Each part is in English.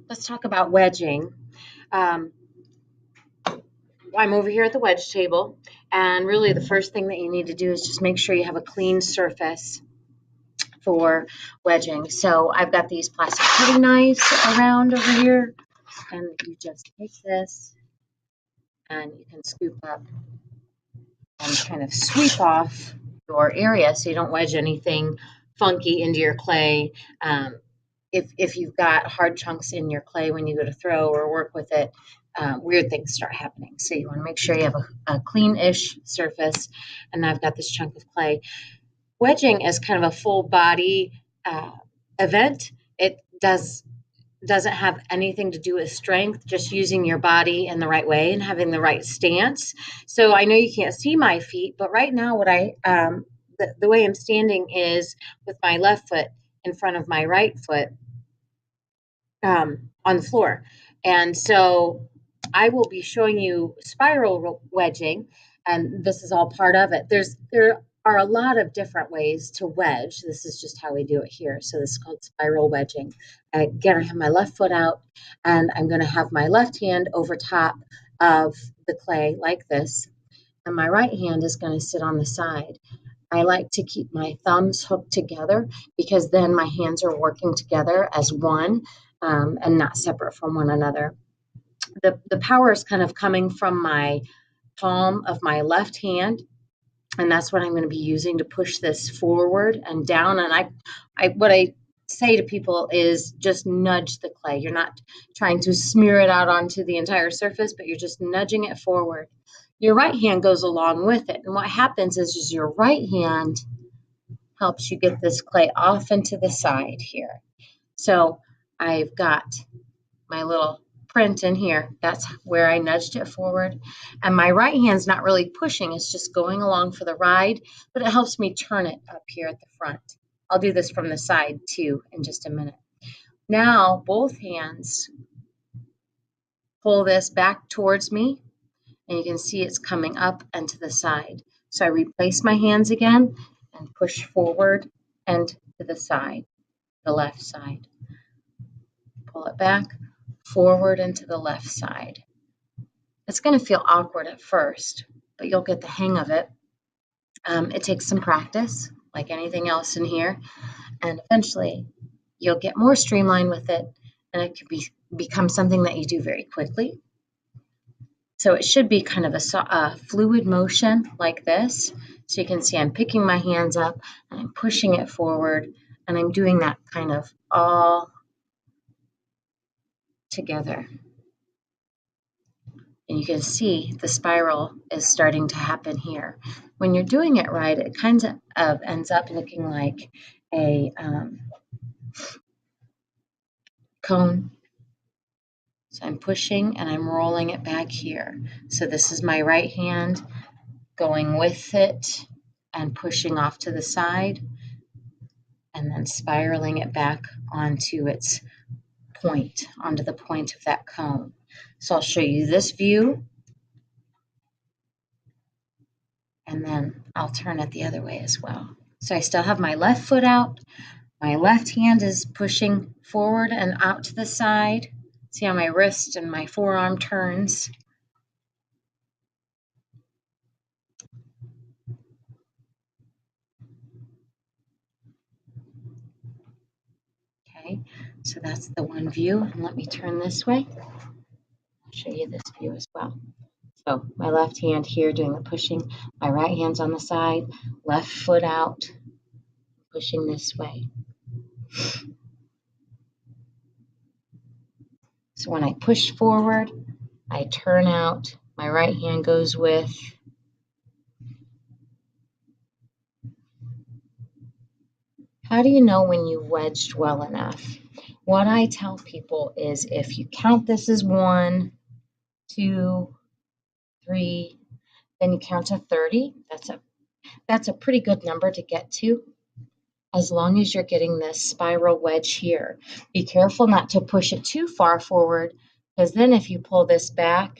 let's talk about wedging. Um, I'm over here at the wedge table, and really the first thing that you need to do is just make sure you have a clean surface for wedging. So I've got these plastic cutting knives around over here, and you just take this and you can scoop up and kind of sweep off your area so you don't wedge anything funky into your clay. If you've got hard chunks in your clay when you go to throw or work with it, weird things start happening. So you want to make sure you have a clean-ish surface. And I've got this chunk of clay. Wedging is kind of a full body event. It doesn't have anything to do with strength, just using your body in the right way and having the right stance. So I know you can't see my feet, but right now what the way I'm standing is with my left foot in front of my right foot on the floor. And so I will be showing you spiral wedging, and this is all part of it. There are a lot of different ways to wedge. This is just how we do it here. So this is called spiral wedging. Again, I have my left foot out, and I'm going to have my left hand over top of the clay like this, and my right hand is going to sit on the side. I like to keep my thumbs hooked together because then my hands are working together as one and not separate from one another. The power is kind of coming from my palm of my left hand, and that's what I'm going to be using to push this forward and down. And what I say to people is just nudge the clay. You're not trying to smear it out onto the entire surface, but you're just nudging it forward. Your right hand goes along with it. And what happens is your right hand helps you get this clay off into the side here. So I've got my little print in here. That's where I nudged it forward. And my right hand's not really pushing. It's just going along for the ride, but it helps me turn it up here at the front. I'll do this from the side too in just a minute. Now both hands pull this back towards me, and you can see it's coming up and to the side. So I replace my hands again and push forward and to the side, the left side. Pull it back, forward and to the left side. It's going to feel awkward at first, but you'll get the hang of it. It takes some practice, like anything else in here, and eventually you'll get more streamlined with it, and it can become something that you do very quickly. So it should be kind of a fluid motion like this. So you can see I'm picking my hands up and I'm pushing it forward, and I'm doing that kind of all together. And you can see the spiral is starting to happen here. When you're doing it right, it kind of ends up looking like a cone. So I'm pushing and I'm rolling it back here. So this is my right hand going with it and pushing off to the side, and then spiraling it back onto its point, onto the point of that cone. So I'll show you this view, and then I'll turn it the other way as well. So I still have my left foot out. My left hand is pushing forward and out to the side. See how my wrist and my forearm turns. Okay, so that's the one view. And let me turn this way. I'll show you this view as well. So my left hand here doing the pushing, my right hand's on the side, left foot out, pushing this way. So when I push forward, I turn out, my right hand goes with. How do you know when you've wedged well enough? What I tell people is if you count this as 1, 2, 3, then you count to 30. That's a pretty good number to get to, as long as you're getting this spiral wedge here. Be careful not to push it too far forward, because then if you pull this back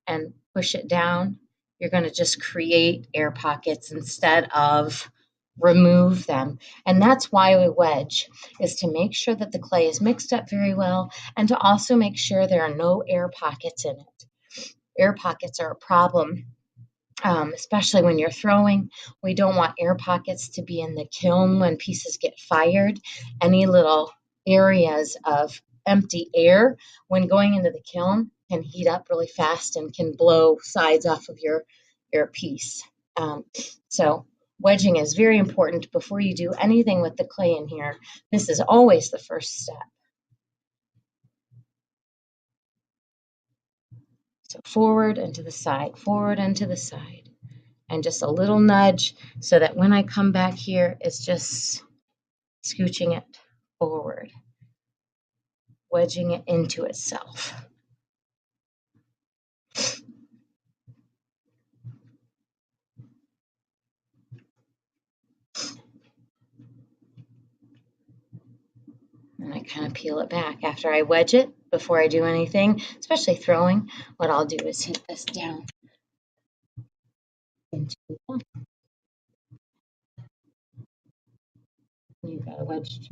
and push it down, you're going to just create air pockets instead of remove them. And that's why we wedge, is to make sure that the clay is mixed up very well and to also make sure there are no air pockets in it. Air pockets are a problem, especially when you're throwing. We don't want air pockets to be in the kiln when pieces get fired. Any little areas of empty air when going into the kiln can heat up really fast and can blow sides off of your piece. So wedging is very important before you do anything with the clay in here. This is always the first step. So forward and to the side, forward and to the side. And just a little nudge so that when I come back here, it's just scooching it forward, wedging it into itself. And I kind of peel it back after I wedge it before I do anything, especially throwing. What I'll do is hit this down into the, you got a wedge